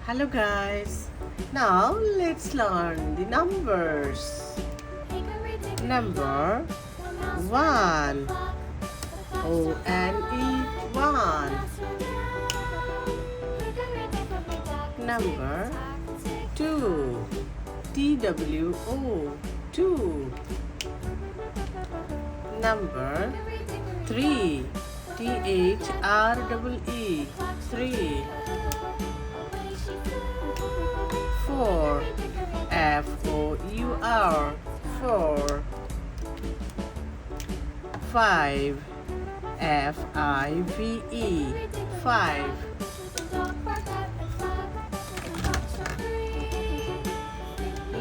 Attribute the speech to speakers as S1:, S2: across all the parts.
S1: Hello guys, now let's learn the numbers. Number 1, O-N-E, 1. Number 2, T-W-O, 2. Number 3, T-H-R-E-E, 3. 4, F-O-U-R, 4. 5, F-I-V-E, 5.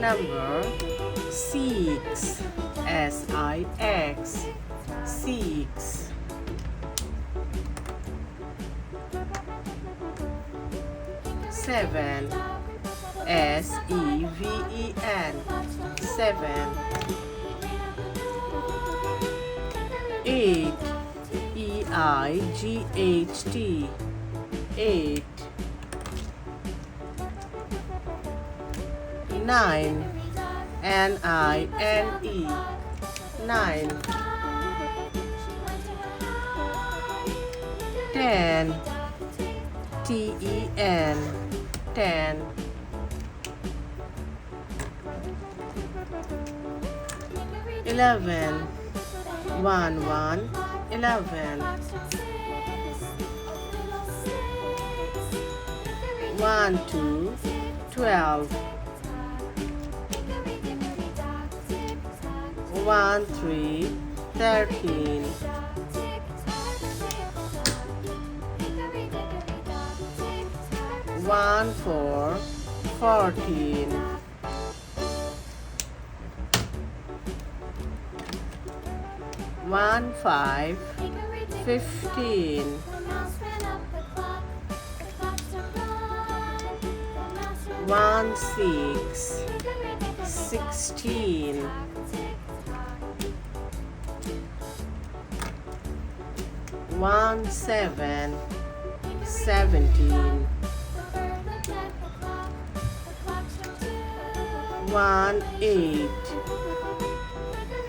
S1: Number 6, S-I-X, 6. 7, S-E-V-E-N, 7. 8, E-I-G-H-T, 8. 9, N-I-N-E, 9. 10, T-E-N, 10. 11, 1, 11. 1, 2, 12. 1, 3, 13. 1, 4, 14. 1, 5, 15. 1, 6, 16. 1, 7, 17. 1, 8,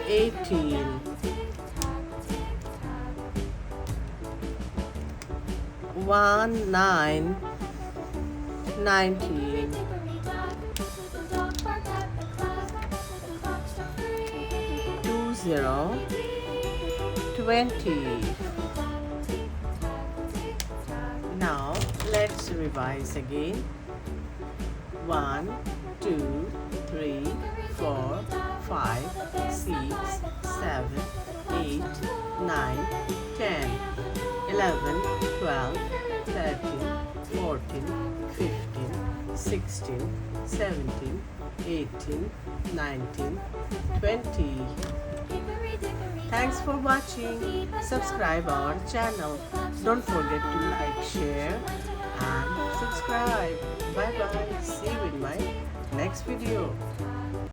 S1: 18. 1, 9, 19. 2, 0, 20. Now let's revise again. 1, 2, 3, 4, 5, 6, 7, 8, 9, 10, 11, 12, 13, 14, 15, 16, 17, 18, 19, 20. Thanks for watching. Subscribe our channel. Don't forget to like, share and subscribe. Bye bye. See you in my next video.